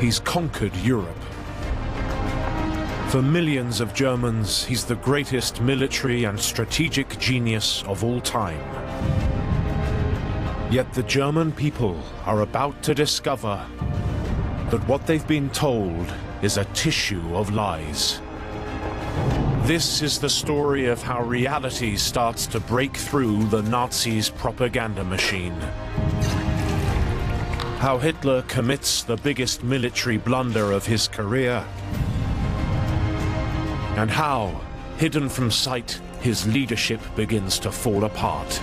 he's conquered Europe. For millions of Germans, he's the greatest military and strategic genius of all time. Yet the German people are about to discover that what they've been told is a tissue of lies. This is the story of how reality starts to break through the Nazis' propaganda machine. How Hitler commits the biggest military blunder of his career. And how, hidden from sight, his leadership begins to fall apart.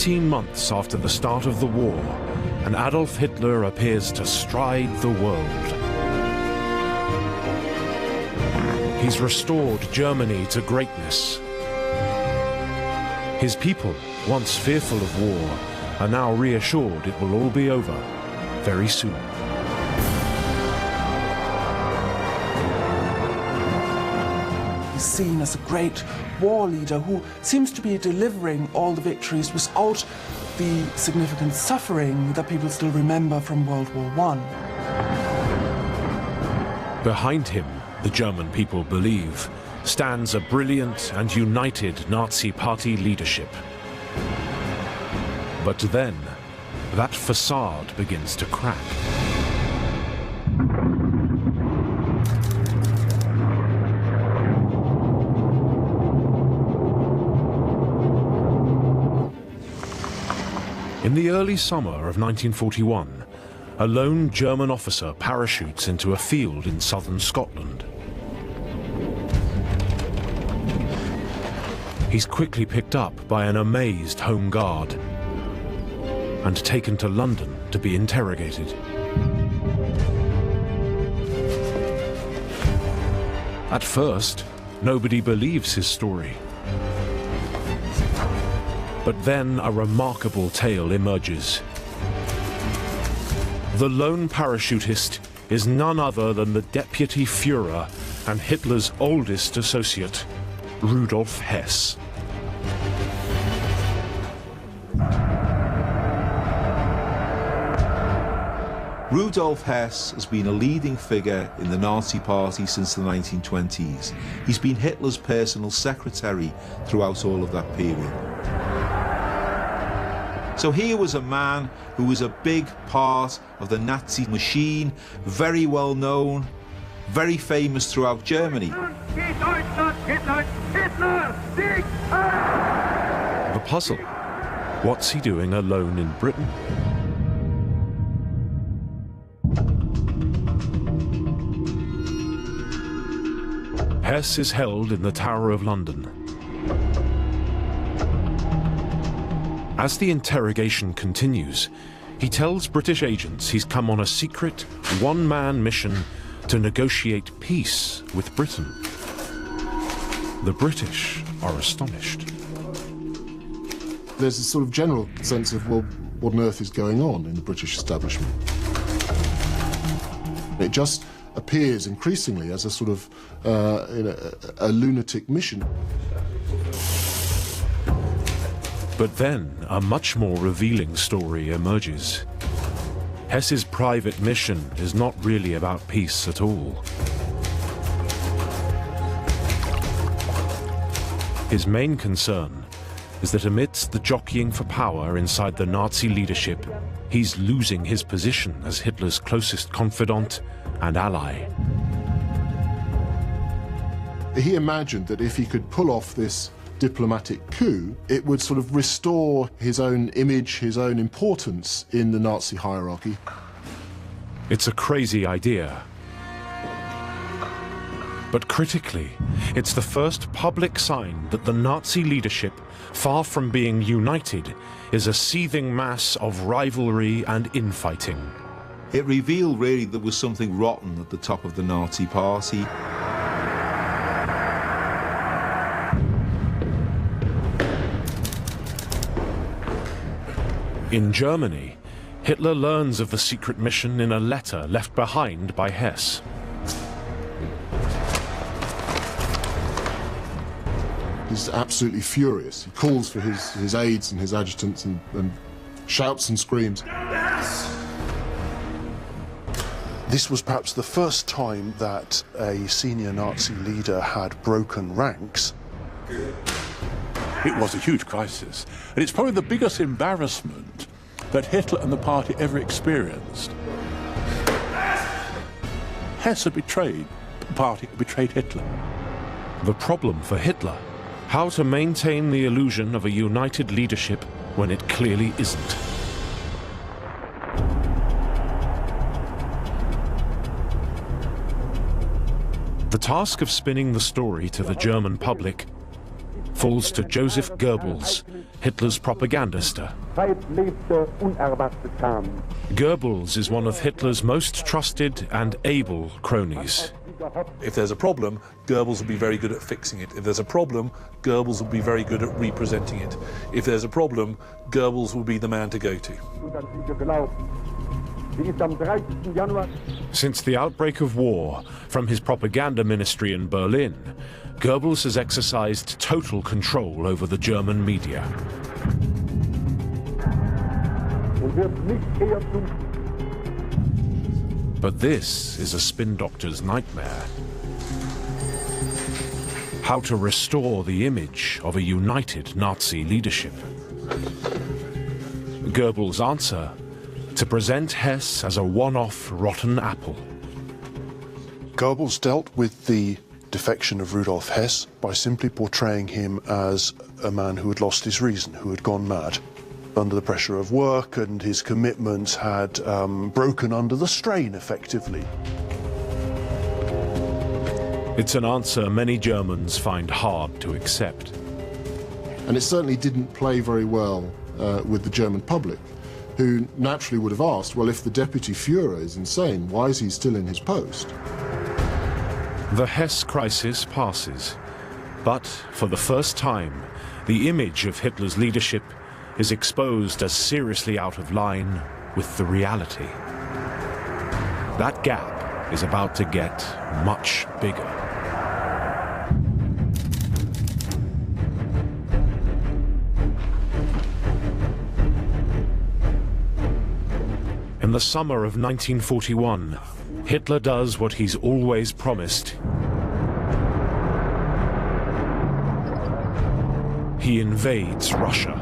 Months after the start of the war, and Adolf Hitler appears to stride the world. He's restored Germany to greatness. His people, once fearful of war, are now reassured it will all be over very soon. He's seen as a great war leader who seems to be delivering all the victories without the significant suffering that people still remember from World War I. Behind him, the German people believe, stands a brilliant and united Nazi party leadership. But then, that facade begins to crack. In the early summer of 1941, a lone German officer parachutes into a field in southern Scotland. He's quickly picked up by an amazed Home Guard and taken to London to be interrogated. At first, nobody believes his story. But then a remarkable tale emerges. The lone parachutist is none other than the Deputy Führer and Hitler's oldest associate, Rudolf Hess. Rudolf Hess has been a leading figure in the Nazi Party since the 1920s. He's been Hitler's personal secretary throughout all of that period. So here was a man who was a big part of the Nazi machine, very well known, very famous throughout Germany. The puzzle: what's he doing alone in Britain? Hess is held in the Tower of London. As the interrogation continues, he tells British agents he's come on a secret, one-man mission to negotiate peace with Britain. The British are astonished. There's a sort of general sense of, well, what on earth is going on in the British establishment? It just appears increasingly as a sort of a lunatic mission. But then a much more revealing story emerges. Hess's private mission is not really about peace at all. His main concern is that amidst the jockeying for power inside the Nazi leadership, he's losing his position as Hitler's closest confidant and ally. He imagined that if he could pull off this diplomatic coup, it would sort of restore his own image, his own importance in the Nazi hierarchy. It's a crazy idea. But critically, it's the first public sign that the Nazi leadership, far from being united, is a seething mass of rivalry and infighting. It revealed really there was something rotten at the top of the Nazi party. In Germany, Hitler learns of the secret mission in a letter left behind by Hess. He's absolutely furious. He calls for his aides and his adjutants and shouts and screams. This was perhaps the first time that a senior Nazi leader had broken ranks. It was a huge crisis, and it's probably the biggest embarrassment that Hitler and the party ever experienced. Hess had betrayed the party, betrayed Hitler. The problem for Hitler: how to maintain the illusion of a united leadership when it clearly isn't. The task of spinning the story to the German public falls to Joseph Goebbels, Hitler's propagandista. Goebbels is one of Hitler's most trusted and able cronies. If there's a problem, Goebbels will be very good at fixing it. If there's a problem, Goebbels will be very good at representing it. If there's a problem, Goebbels will be the man to go to. Since the outbreak of war, from his propaganda ministry in Berlin, Goebbels has exercised total control over the German media. But this is a spin doctor's nightmare. How to restore the image of a united Nazi leadership. Goebbels' answer: to present Hess as a one-off rotten apple. Goebbels dealt with the defection of Rudolf Hess by simply portraying him as a man who had lost his reason, who had gone mad. Under the pressure of work, and his commitments had broken under the strain, effectively. It's an answer many Germans find hard to accept. And it certainly didn't play very well with the German public, who naturally would have asked, well, if the deputy Führer is insane, why is he still in his post? The Hess crisis passes, but for the first time, the image of Hitler's leadership is exposed as seriously out of line with the reality. That gap is about to get much bigger. In the summer of 1941, Hitler does what he's always promised. He invades Russia.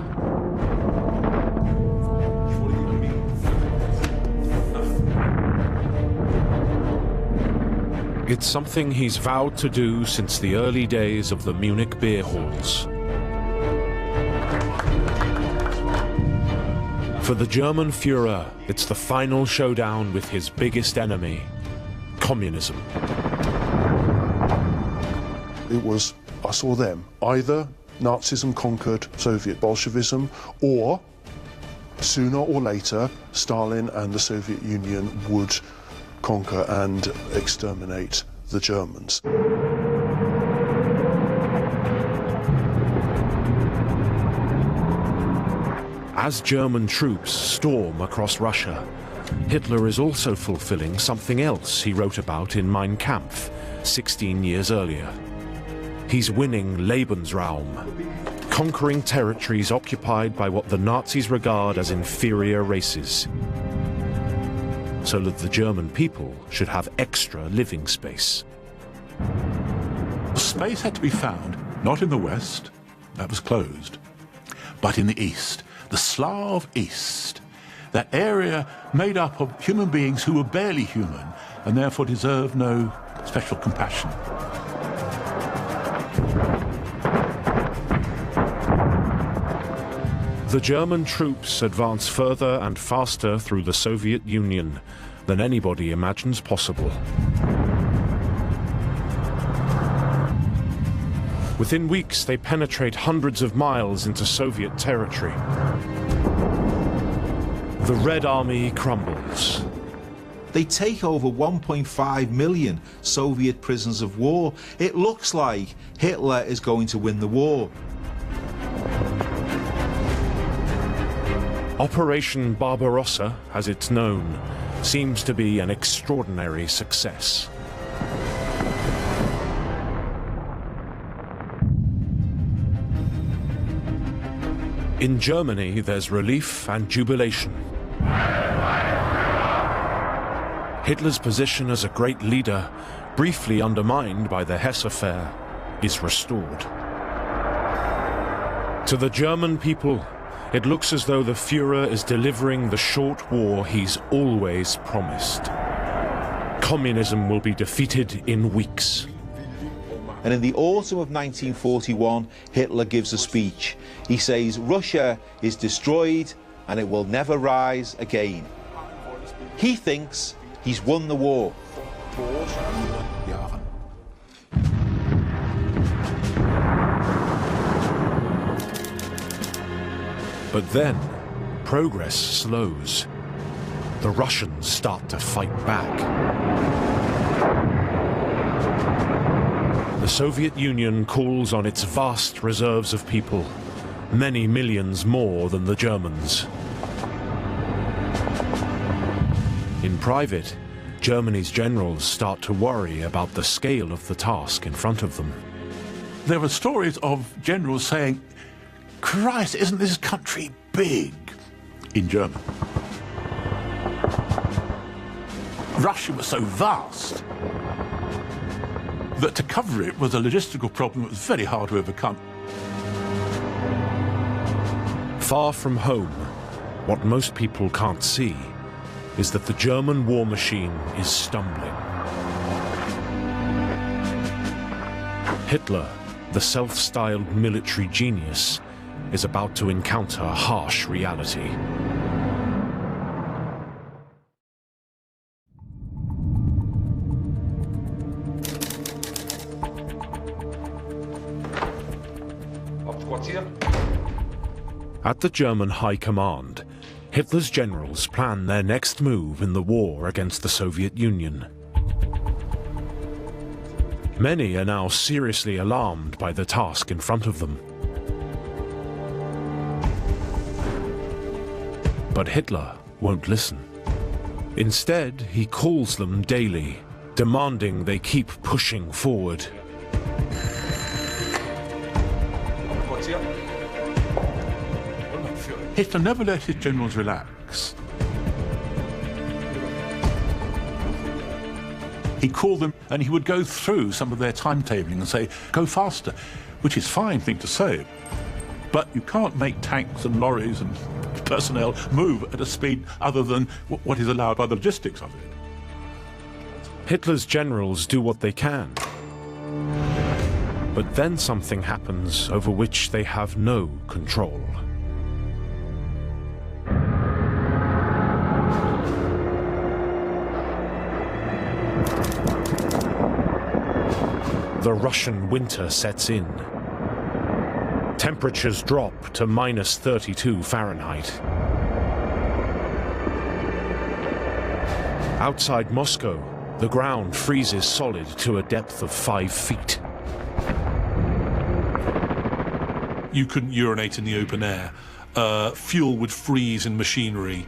It's something he's vowed to do since the early days of the Munich beer halls. For the German Führer, it's the final showdown with his biggest enemy, communism. It was us or them. Either Nazism conquered Soviet Bolshevism, or sooner or later, Stalin and the Soviet Union would conquer and exterminate the Germans. As German troops storm across Russia, Hitler is also fulfilling something else he wrote about in Mein Kampf 16 years earlier. He's winning Lebensraum, conquering territories occupied by what the Nazis regard as inferior races, so that the German people should have extra living space. Space had to be found, not in the West, that was closed, but in the East, the Slav East, that area made up of human beings who were barely human and therefore deserved no special compassion. The German troops advance further and faster through the Soviet Union than anybody imagines possible. Within weeks, they penetrate hundreds of miles into Soviet territory. The Red Army crumbles. They take over 1.5 million Soviet prisoners of war. It looks like Hitler is going to win the war. Operation Barbarossa, as it's known, seems to be an extraordinary success. In Germany, there's relief and jubilation. Hitler's position as a great leader, briefly undermined by the Hesse affair, is restored. To the German people, it looks as though the Führer is delivering the short war he's always promised. Communism will be defeated in weeks. And in the autumn of 1941, Hitler gives a speech. He says Russia is destroyed and it will never rise again. He thinks he's won the war. But then, progress slows. The Russians start to fight back. The Soviet Union calls on its vast reserves of people, many millions more than the Germans. In private, Germany's generals start to worry about the scale of the task in front of them. There are stories of generals saying, "Christ, isn't this country big?" in German. Russia was so vast that to cover it was a logistical problem that was very hard to overcome. Far from home, what most people can't see is that the German war machine is stumbling. Hitler, the self-styled military genius, is about to encounter harsh reality. At the German High Command, Hitler's generals plan their next move in the war against the Soviet Union. Many are now seriously alarmed by the task in front of them. But Hitler won't listen. Instead, he calls them daily, demanding they keep pushing forward. Hitler never let his generals relax. He called them and he would go through some of their timetabling and say, "Go faster," which is a fine thing to say. But you can't make tanks and lorries and personnel move at a speed other than what is allowed by the logistics of it. Hitler's generals do what they can. But then something happens over which they have no control. The Russian winter sets in. Temperatures drop to -32 Fahrenheit. Outside Moscow, the ground freezes solid to a depth of 5 feet. You couldn't urinate in the open air. Fuel would freeze in machinery.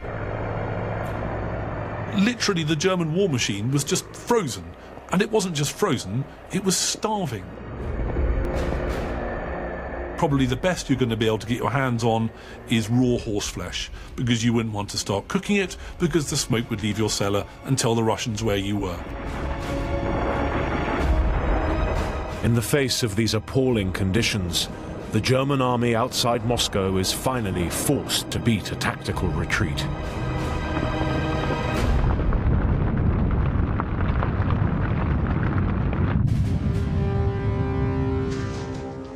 Literally, the German war machine was just frozen. And it wasn't just frozen, it was starving. Probably the best you're going to be able to get your hands on is raw horse flesh, because you wouldn't want to start cooking it, because the smoke would leave your cellar and tell the Russians where you were. In the face of these appalling conditions, the German army outside Moscow is finally forced to beat a tactical retreat.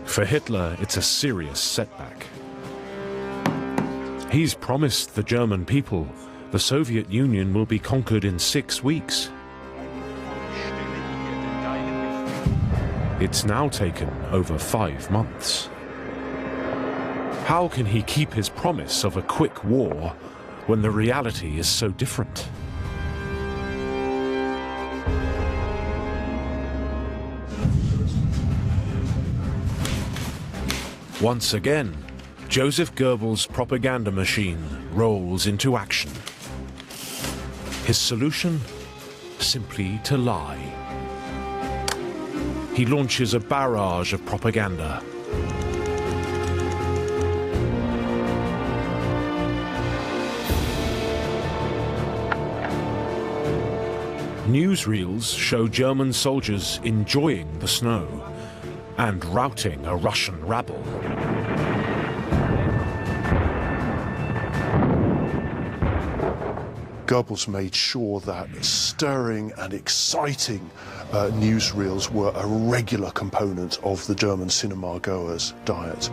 For Hitler, it's a serious setback. He's promised the German people the Soviet Union will be conquered in 6 weeks. It's now taken over 5 months. How can he keep his promise of a quick war when the reality is so different? Once again, Joseph Goebbels' propaganda machine rolls into action. His solution? Simply to lie. He launches a barrage of propaganda. Newsreels show German soldiers enjoying the snow and routing a Russian rabble. Goebbels made sure that stirring and exciting newsreels were a regular component of the German cinema goers' diet.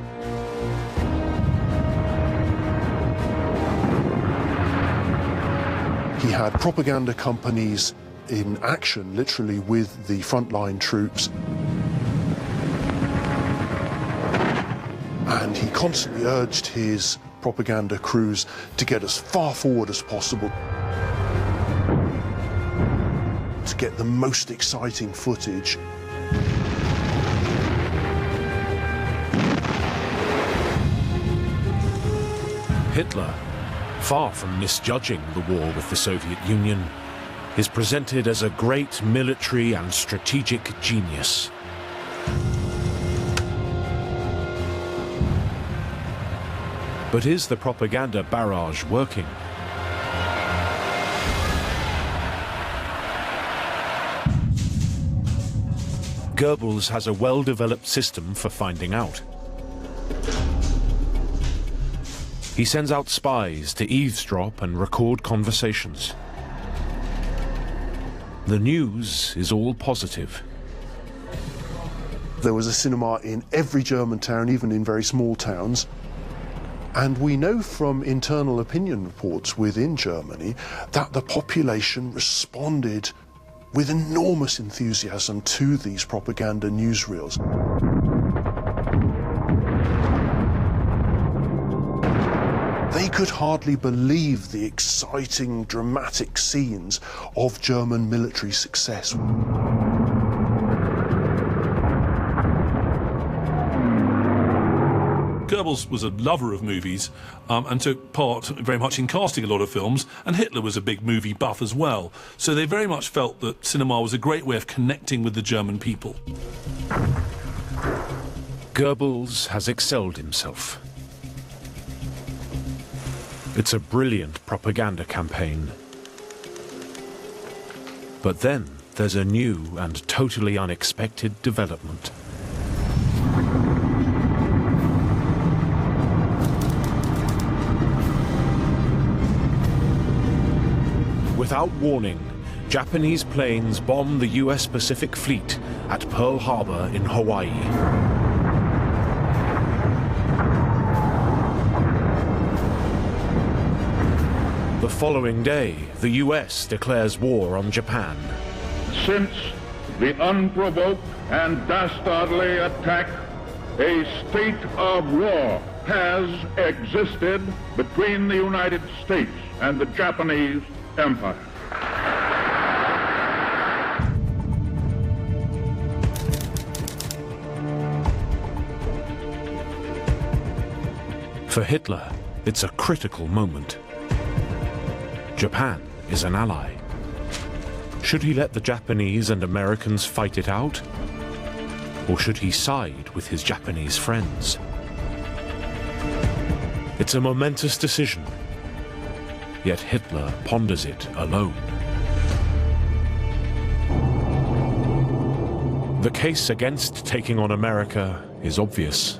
He had propaganda companies in action, literally, with the frontline troops. And he constantly urged his propaganda crews to get as far forward as possible, to get the most exciting footage. Hitler, far from misjudging the war with the Soviet Union, is presented as a great military and strategic genius. But is the propaganda barrage working? Goebbels has a well-developed system for finding out. He sends out spies to eavesdrop and record conversations. The news is all positive. There was a cinema in every German town, even in very small towns. And we know from internal opinion reports within Germany that the population responded with enormous enthusiasm to these propaganda newsreels. They could hardly believe the exciting, dramatic scenes of German military success. Goebbels was a lover of movies and took part very much in casting a lot of films, and Hitler was a big movie buff as well. So they very much felt that cinema was a great way of connecting with the German people. Goebbels has excelled himself. It's a brilliant propaganda campaign. But then there's a new and totally unexpected development. Without warning, Japanese planes bomb the US Pacific Fleet at Pearl Harbor in Hawaii. The following day, the US declares war on Japan. Since the unprovoked and dastardly attack, a state of war has existed between the United States and the Japanese Empire. For Hitler, it's a critical moment. Japan is an ally. Should he let the Japanese and Americans fight it out? Or should he side with his Japanese friends? It's a momentous decision. Yet Hitler ponders it alone. The case against taking on America is obvious.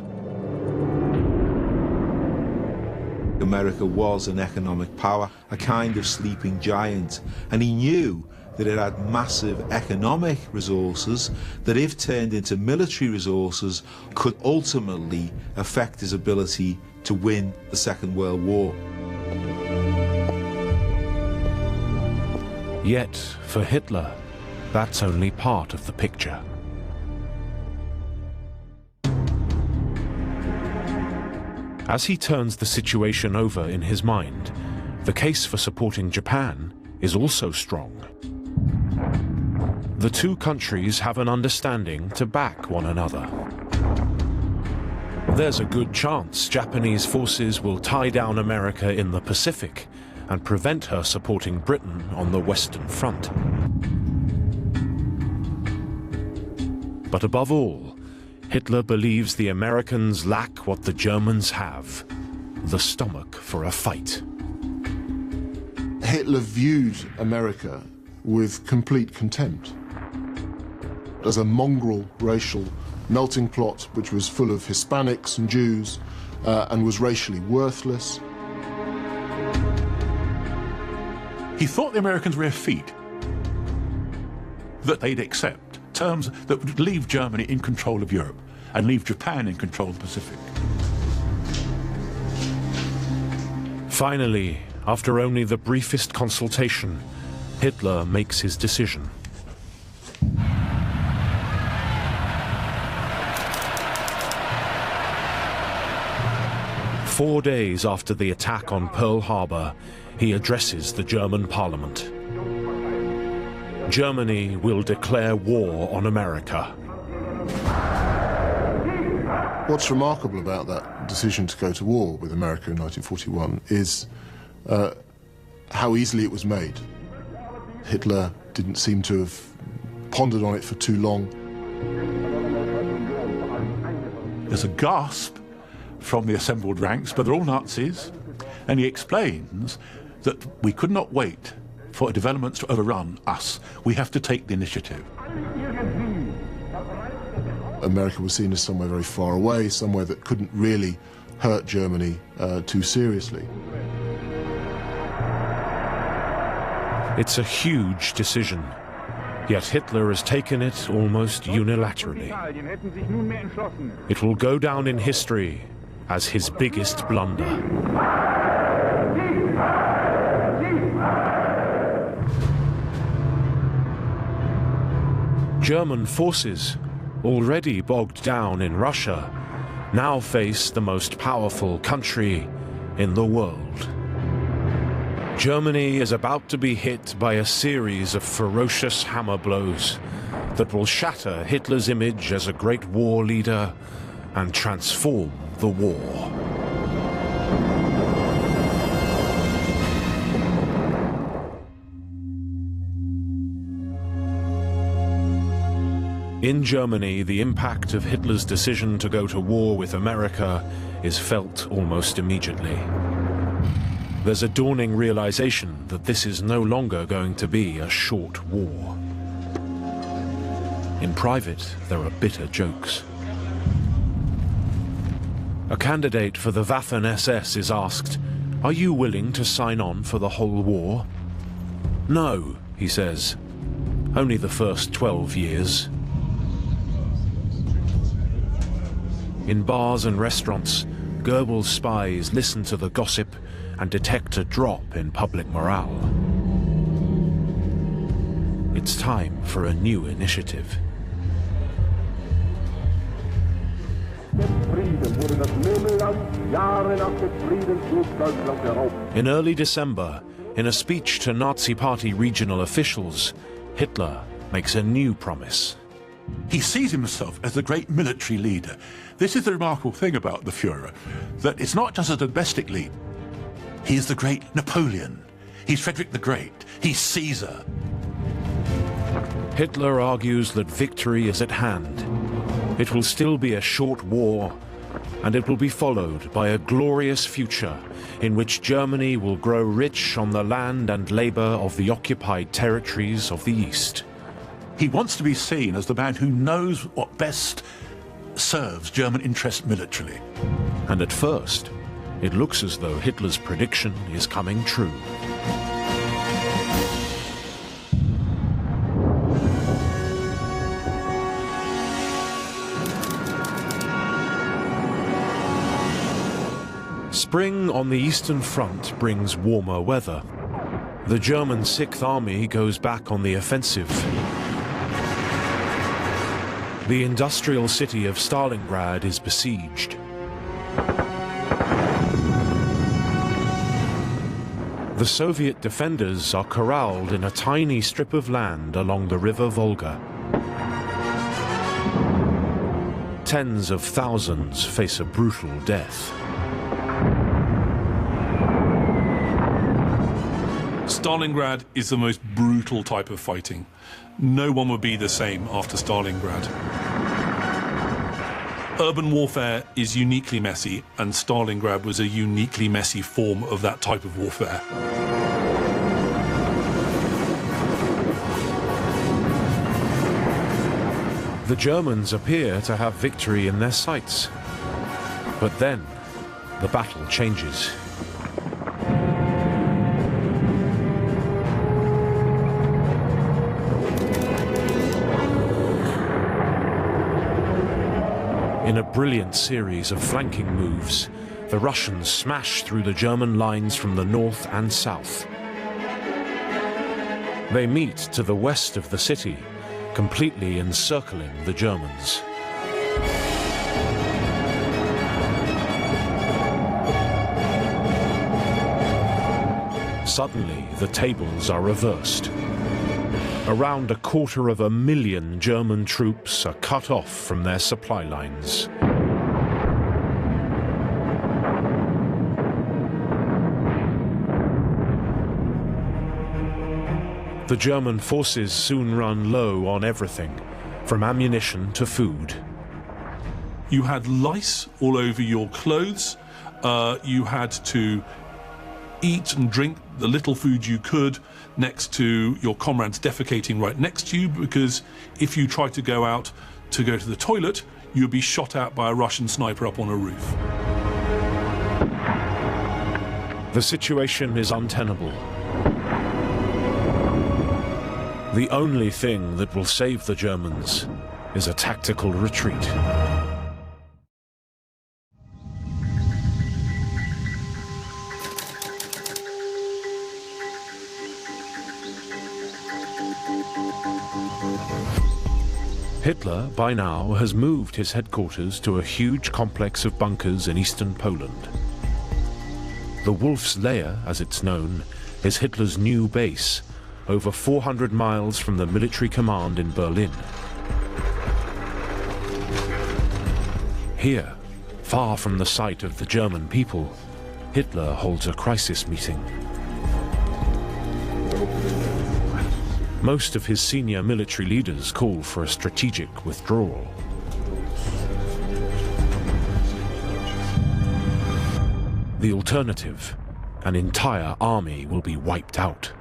America was an economic power, a kind of sleeping giant, and he knew that it had massive economic resources that, if turned into military resources, could ultimately affect his ability to win the Second World War. Yet, for Hitler, that's only part of the picture. As he turns the situation over in his mind, the case for supporting Japan is also strong. The two countries have an understanding to back one another. There's a good chance Japanese forces will tie down America in the Pacific and prevent her supporting Britain on the Western Front. But above all, Hitler believes the Americans lack what the Germans have: the stomach for a fight. Hitler viewed America with complete contempt as a mongrel racial melting pot which was full of Hispanics and Jews and was racially worthless. He thought the Americans were effete, that they'd accept terms that would leave Germany in control of Europe and leave Japan in control of the Pacific. Finally, after only the briefest consultation, Hitler makes his decision. Four days after the attack on Pearl Harbor, he addresses the German parliament. Germany will declare war on America. What's remarkable about that decision to go to war with America in 1941 is how easily it was made. Hitler didn't seem to have pondered on it for too long. There's a gasp from the assembled ranks, but they're all Nazis, and he explains that we could not wait for developments to overrun us. We have to take the initiative. America was seen as somewhere very far away, somewhere that couldn't really hurt Germany too seriously. It's a huge decision, yet Hitler has taken it almost unilaterally. It will go down in history as his biggest blunder. German forces, already bogged down in Russia, now face the most powerful country in the world. Germany is about to be hit by a series of ferocious hammer blows that will shatter Hitler's image as a great war leader and transform the war. In Germany, the impact of Hitler's decision to go to war with America is felt almost immediately. There's a dawning realization that this is no longer going to be a short war. In private, there are bitter jokes. A candidate for the Waffen-SS is asked, "Are you willing to sign on for the whole war?" "No," he says, "only the first 12 years." In bars and restaurants, Goebbels' spies listen to the gossip and detect a drop in public morale. It's time for a new initiative. In early December, in a speech to Nazi Party regional officials, Hitler makes a new promise. He sees himself as the great military leader. This is the remarkable thing about the Führer, that it's not just a domestic leader. He's the great Napoleon. He's Frederick the Great. He's Caesar. Hitler argues that victory is at hand. It will still be a short war, and it will be followed by a glorious future in which Germany will grow rich on the land and labor of the occupied territories of the East. He wants to be seen as the man who knows what best serves German interests militarily. And at first, it looks as though Hitler's prediction is coming true. Spring on the Eastern Front brings warmer weather. The German 6th Army goes back on the offensive. The industrial city of Stalingrad is besieged. The Soviet defenders are corralled in a tiny strip of land along the river Volga. Tens of thousands face a brutal death. Stalingrad is the most brutal type of fighting. No one would be the same after Stalingrad. Urban warfare is uniquely messy, and Stalingrad was a uniquely messy form of that type of warfare. The Germans appear to have victory in their sights. But then, the battle changes. In a brilliant series of flanking moves, the Russians smash through the German lines from the north and south. They meet to the west of the city, completely encircling the Germans. Suddenly, the tables are reversed. Around 250,000 German troops are cut off from their supply lines. The German forces soon run low on everything, from ammunition to food. You had lice all over your clothes. You had to eat and drink the little food you could next to your comrades defecating right next to you, because if you tried to go out to go to the toilet, you'd be shot at by a Russian sniper up on a roof. The situation is untenable. The only thing that will save the Germans is a tactical retreat. Hitler, by now, has moved his headquarters to a huge complex of bunkers in eastern Poland. The Wolf's Lair, as it's known, is Hitler's new base, over 400 miles from the military command in Berlin. Here, far from the sight of the German people, Hitler holds a crisis meeting. Most of his senior military leaders call for a strategic withdrawal. The alternative, an entire army will be wiped out.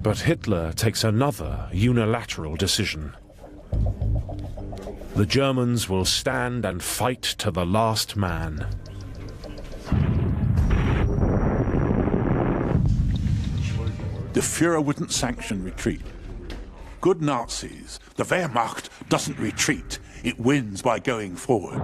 But Hitler takes another unilateral decision. The Germans will stand and fight to the last man. The Führer wouldn't sanction retreat. Good Nazis, the Wehrmacht doesn't retreat. It wins by going forward.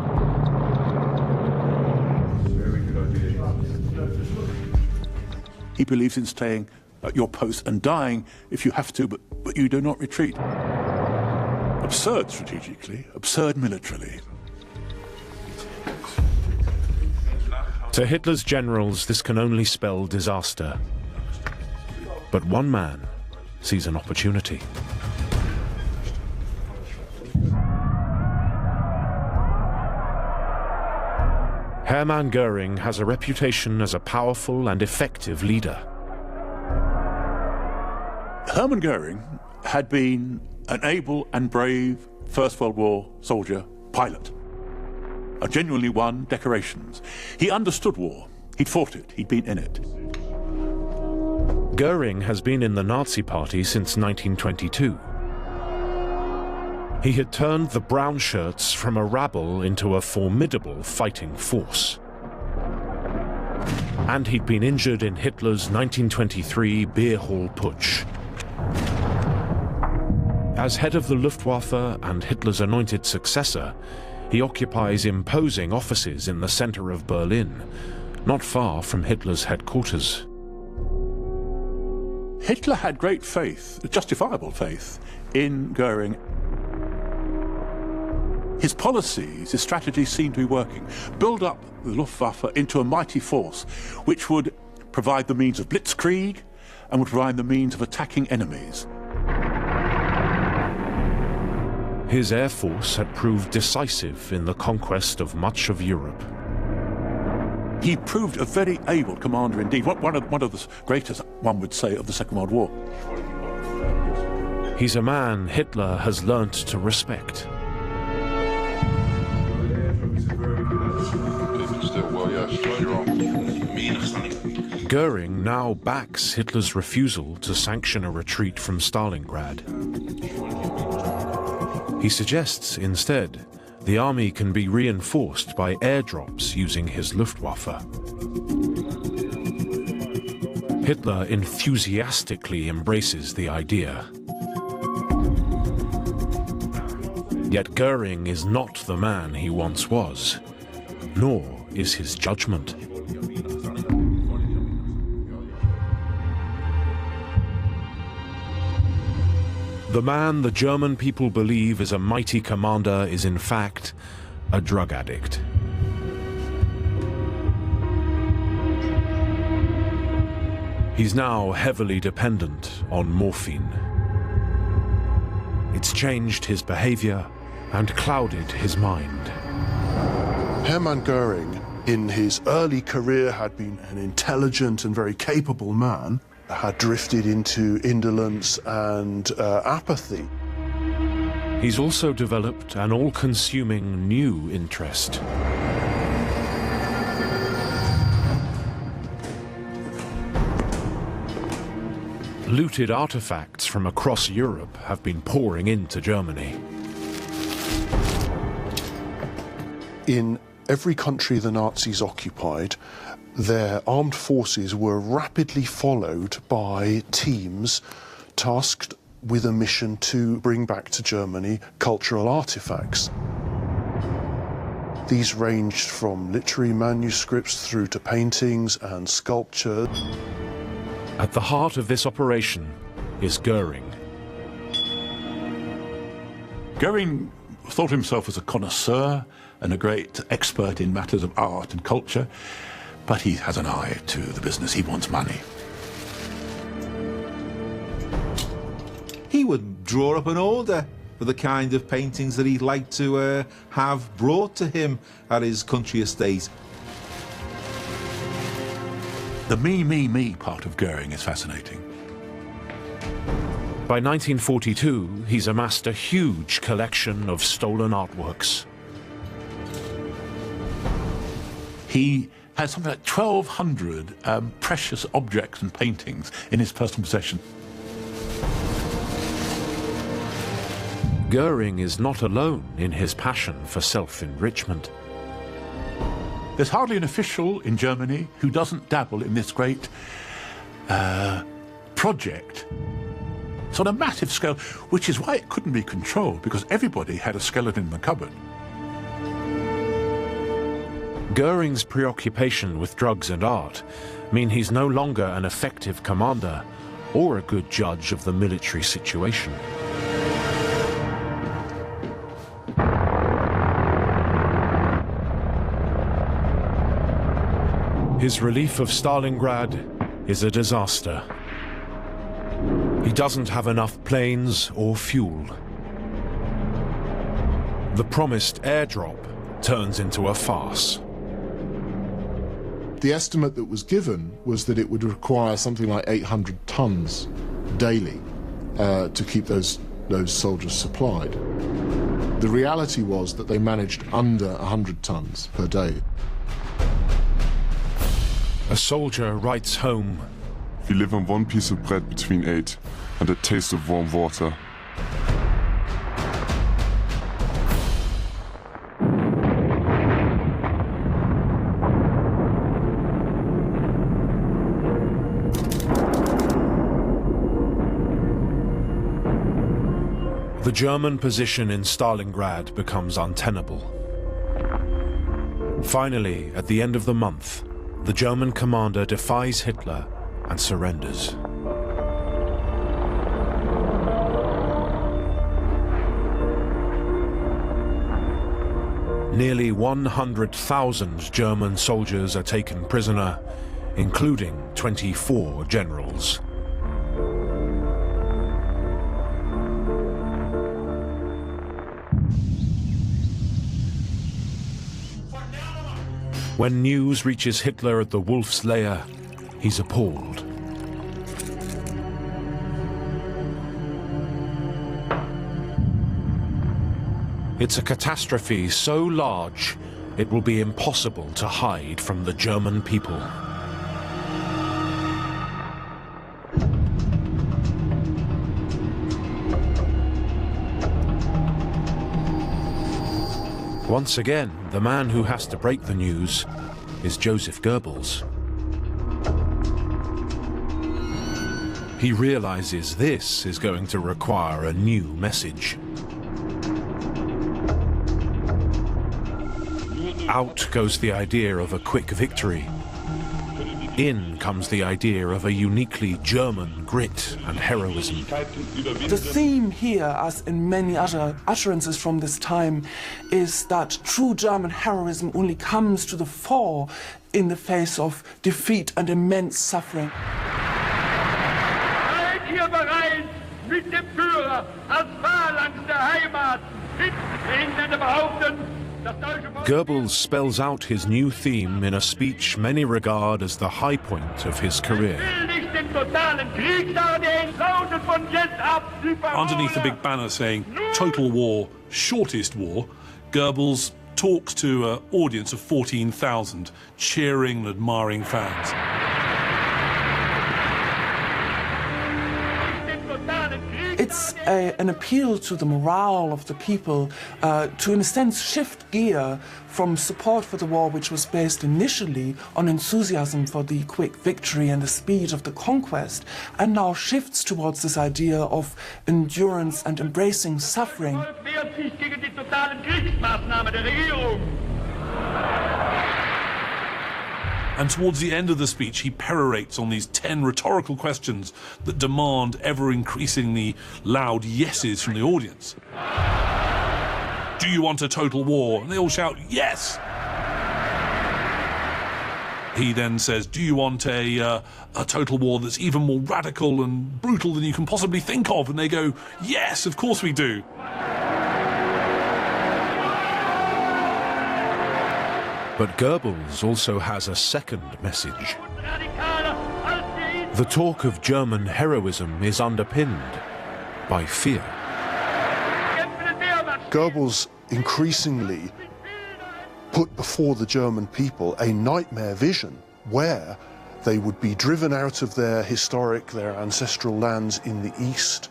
He believes in staying at your post and dying if you have to, but you do not retreat. Absurd strategically, absurd militarily. To Hitler's generals, this can only spell disaster. But one man sees an opportunity. Hermann Göring has a reputation as a powerful and effective leader. Hermann Göring had been an able and brave First World War soldier, pilot. Genuinely won decorations. He understood war. He'd fought it. He'd been in it. Göring has been in the Nazi Party since 1922. He had turned the brown shirts from a rabble into a formidable fighting force. And he'd been injured in Hitler's 1923 beer hall putsch. As head of the Luftwaffe and Hitler's anointed successor, he occupies imposing offices in the center of Berlin, not far from Hitler's headquarters. Hitler had great faith, justifiable faith, in Göring. His policies, his strategies seem to be working. Build up the Luftwaffe into a mighty force which would provide the means of blitzkrieg and would provide the means of attacking enemies. His air force had proved decisive in the conquest of much of Europe. He proved a very able commander indeed, one of the greatest, one would say, of the Second World War. He's a man Hitler has learnt to respect. Goering now backs Hitler's refusal to sanction a retreat from Stalingrad. He suggests, instead, the army can be reinforced by airdrops using his Luftwaffe. Hitler enthusiastically embraces the idea. Yet Goering is not the man he once was, nor is his judgment. The man the German people believe is a mighty commander is in fact a drug addict. He's now heavily dependent on morphine. It's changed his behavior and clouded his mind. Hermann Goering, in his early career, had been an intelligent and very capable man, had drifted into indolence and apathy. He's also developed an all-consuming new interest. Looted artifacts from across Europe have been pouring into Germany. In every country the Nazis occupied, their armed forces were rapidly followed by teams tasked with a mission to bring back to Germany cultural artifacts. These ranged from literary manuscripts through to paintings and sculpture. At the heart of this operation is Goering. Goering thought himself as a connoisseur and a great expert in matters of art and culture, but he has an eye to the business. He wants money. He would draw up an order for the kind of paintings that he'd like to have brought to him at his country estate. The me part of Goering is fascinating. By 1942, he's amassed a huge collection of stolen artworks. He has something like 1,200 precious objects and paintings in his personal possession. Goering is not alone in his passion for self-enrichment. There's hardly an official in Germany who doesn't dabble in this great project. It's on a massive scale, which is why it couldn't be controlled, because everybody had a skeleton in the cupboard. Goering's preoccupation with drugs and art mean he's no longer an effective commander or a good judge of the military situation. His relief of Stalingrad is a disaster. He doesn't have enough planes or fuel. The promised airdrop turns into a farce. The estimate that was given was that it would require something like 800 tons daily to keep those soldiers supplied. The reality was that they managed under 100 tons per day. A soldier writes home, "We live on one piece of bread between 8 and a taste of warm water." The German position in Stalingrad becomes untenable. Finally, at the end of the month, the German commander defies Hitler and surrenders. Nearly 100,000 German soldiers are taken prisoner, including 24 generals. When news reaches Hitler at the Wolf's Lair, he's appalled. It's a catastrophe so large, it will be impossible to hide from the German people. Once again, the man who has to break the news is Joseph Goebbels. He realizes this is going to require a new message. Out goes the idea of a quick victory. In comes the idea of a uniquely German grit and heroism. The theme here, as in many other utterances from this time, is that true German heroism only comes to the fore in the face of defeat and immense suffering. Seid ihr bereit, mit dem Führer als Phalanx der Heimat Engländer behaupten, Goebbels spells out his new theme in a speech many regard as the high point of his career. Underneath the big banner saying "Total War, Shortest War," Goebbels talks to an audience of 14,000 cheering and admiring fans. It's an appeal to the morale of the people to, in a sense, shift gear from support for the war, which was based initially on enthusiasm for the quick victory and the speed of the conquest, and now shifts towards this idea of endurance and embracing suffering. And towards the end of the speech, he perorates on these 10 rhetorical questions that demand ever-increasingly loud yeses from the audience. Do you want a total war? And they all shout, yes! He then says, do you want a total war that's even more radical and brutal than you can possibly think of? And they go, yes, of course we do. But Goebbels also has a second message. The talk of German heroism is underpinned by fear. Goebbels increasingly put before the German people a nightmare vision where they would be driven out of their historic, their ancestral lands in the East,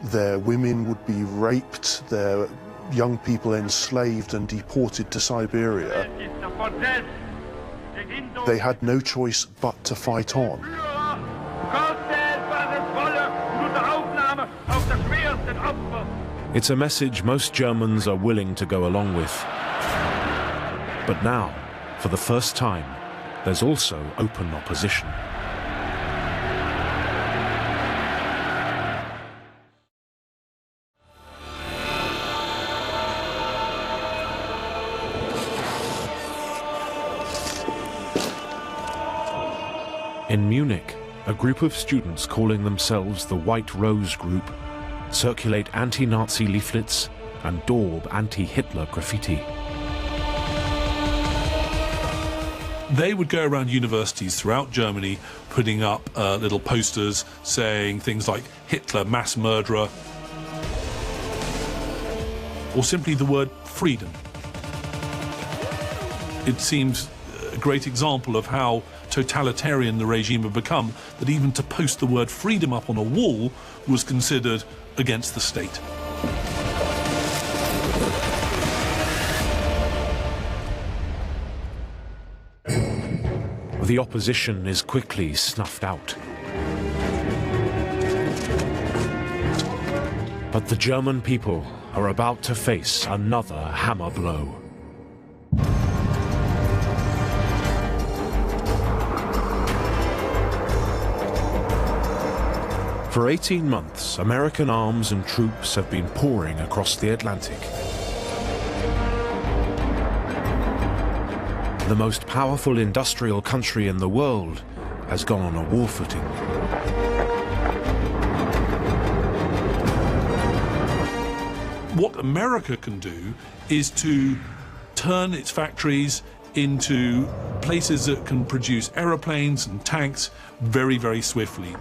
their women would be raped, their young people enslaved and deported to Siberia. They had no choice but to fight on. It's a message most Germans are willing to go along with. But now, for the first time, there's also open opposition. In Munich, a group of students calling themselves the White Rose Group circulate anti-Nazi leaflets and daub anti-Hitler graffiti. They would go around universities throughout Germany putting up little posters saying things like Hitler, mass murderer, or simply the word freedom. It seems a great example of how totalitarian the regime had become, that even to post the word freedom up on a wall was considered against the state. The opposition is quickly snuffed out. But the German people are about to face another hammer blow. For 18 months, American arms and troops have been pouring across the Atlantic. the most powerful industrial country in the world has gone on a war footing. What America can do is to turn its factories into places that can produce aeroplanes and tanks very, very swiftly.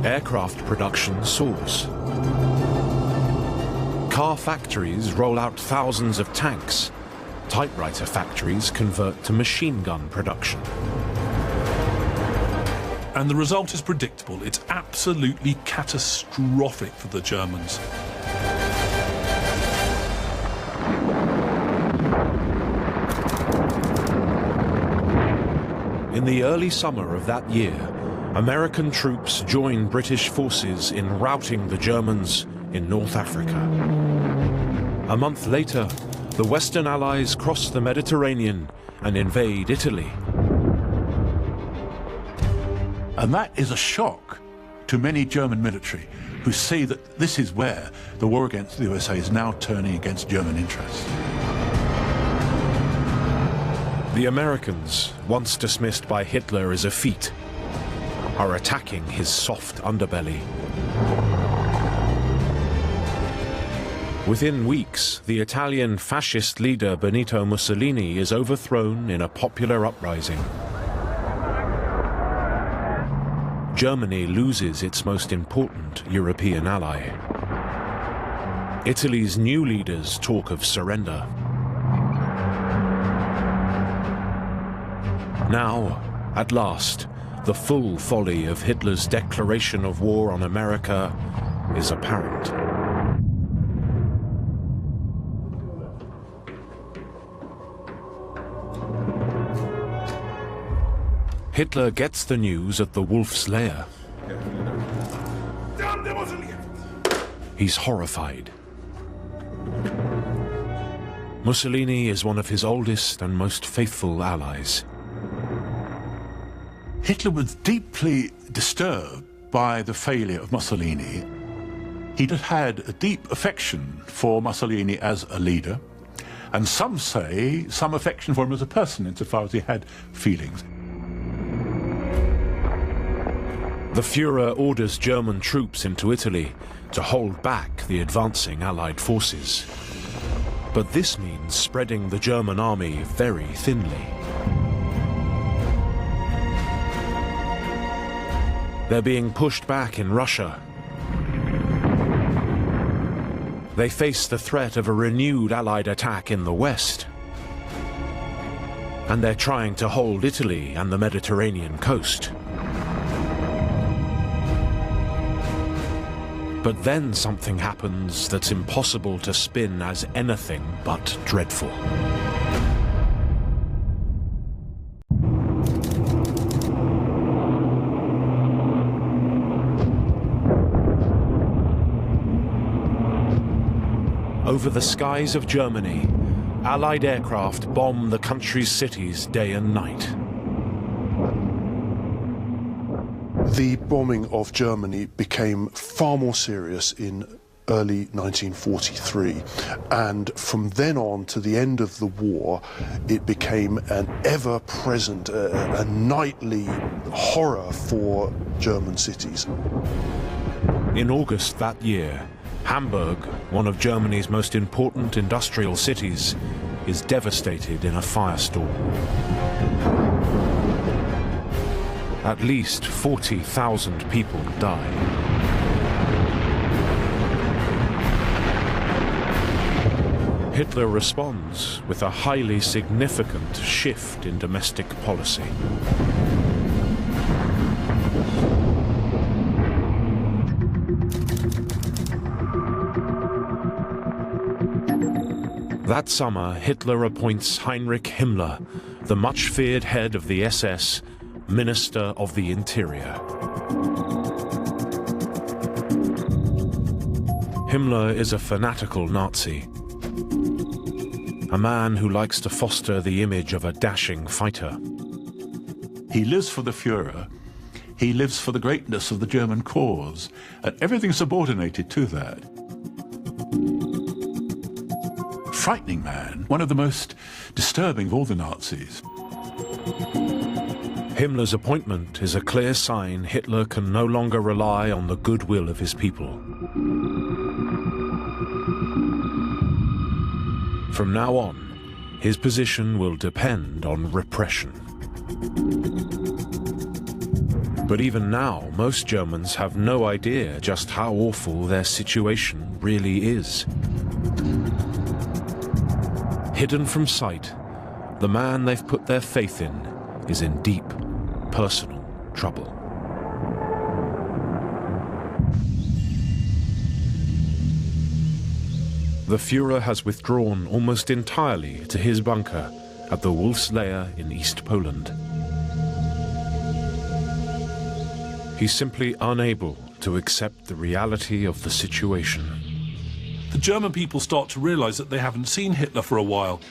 Aircraft production soars. Car factories roll out thousands of tanks. Typewriter factories convert to machine gun production. And the result is predictable. It's absolutely catastrophic for the Germans. In the early summer of that year, American troops joined British forces in routing the Germans in North Africa. A month later, the Western Allies cross the Mediterranean and invade Italy. And that is a shock to many German military who see that this is where the war against the USA is now turning against German interests. The Americans, once dismissed by Hitler as a feat, are attacking his soft underbelly. Within weeks, the Italian fascist leader Benito Mussolini is overthrown in a popular uprising. Germany loses its most important European ally. Italy's new leaders talk of surrender. Now, at last, the full folly of Hitler's declaration of war on America is apparent. Hitler gets the news at the Wolf's Lair. He's horrified. Mussolini is one of his oldest and most faithful allies. Hitler was deeply disturbed by the failure of Mussolini. He had a deep affection for Mussolini as a leader, and some say some affection for him as a person, insofar as he had feelings. The Führer orders German troops into Italy to hold back the advancing Allied forces. But this means spreading the German army very thinly. They're being pushed back in Russia. They face the threat of a renewed Allied attack in the West. And they're trying to hold Italy and the Mediterranean coast. But then something happens that's impossible to spin as anything but dreadful. Over the skies of Germany, Allied aircraft bomb the country's cities day and night. The bombing of Germany became far more serious in early 1943, and from then on to the end of the war, it became an ever-present, a nightly horror for German cities. In August that year, Hamburg, one of Germany's most important industrial cities, is devastated in a firestorm. At least 40,000 people die. Hitler responds with a highly significant shift in domestic policy. That summer, Hitler appoints Heinrich Himmler, the much-feared head of the SS, Minister of the Interior. Himmler is a fanatical Nazi, a man who likes to foster the image of a dashing fighter. He lives for the Führer, he lives for the greatness of the German cause, and everything subordinated to that. frightening man, one of the most disturbing of all the Nazis. Himmler's appointment is a clear sign Hitler can no longer rely on the goodwill of his people. From now on, his position will depend on repression. But even now, most Germans have no idea just how awful their situation really is. Hidden from sight, the man they've put their faith in is in deep personal trouble. The Führer has withdrawn almost entirely to his bunker at the Wolf's Lair in East Poland. He's simply unable to accept the reality of the situation. The German people start to realise that they haven't seen Hitler for a while.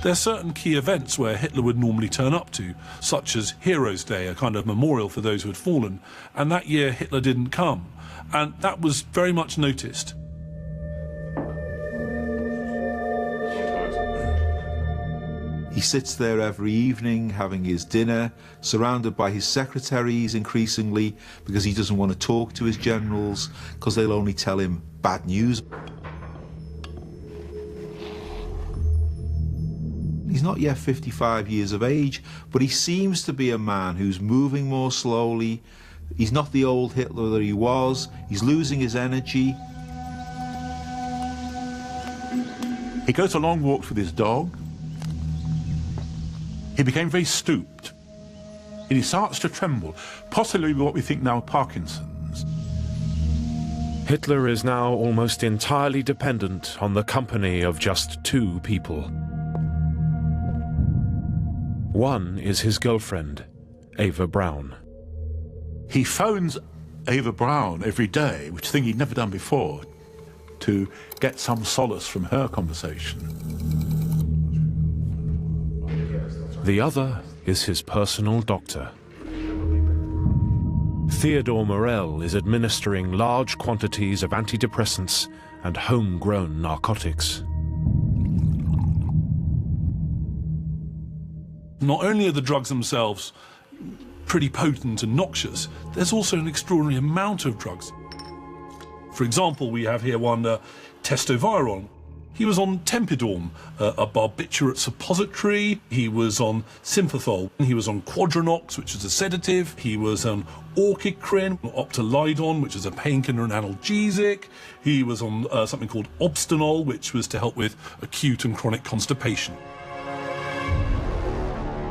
There are certain key events where Hitler would normally turn up to, such as Heroes' Day, a kind of memorial for those who had fallen, and that year Hitler didn't come, and that was very much noticed. He sits there every evening having his dinner, surrounded by his secretaries increasingly, because he doesn't want to talk to his generals, because they'll only tell him bad news. He's not yet 55 years of age, but he seems to be a man who's moving more slowly. He's not the old Hitler that he was. He's losing his energy. He goes on long walks with his dog. He became very stooped, and he starts to tremble, possibly what we think now Parkinson's. Hitler is now almost entirely dependent on the company of just two people. One is his girlfriend, Eva Braun. He phones Eva Braun every day, which is a thing he'd never done before, to get some solace from her conversation. The other is his personal doctor. Theodor Morell is administering large quantities of antidepressants and homegrown narcotics. Not only are the drugs themselves pretty potent and noxious, there's also an extraordinary amount of drugs. For example, we have here one testoviron. He was on Tempidorm, a barbiturate suppository. He was on Sympathol. He was on Quadranox, which is a sedative. He was on Orchicrin, Optolidon, which is a painkiller and analgesic. He was on something called Obstanol, which was to help with acute and chronic constipation.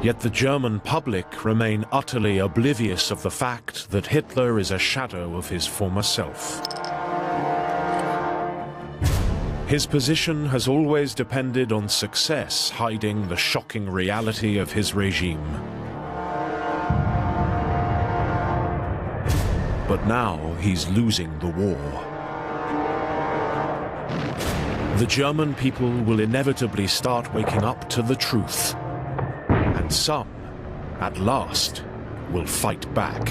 Yet the German public remain utterly oblivious of the fact that Hitler is a shadow of his former self. His position has always depended on success hiding the shocking reality of his regime. But now he's losing the war. The German people will inevitably start waking up to the truth. And some, at last, will fight back.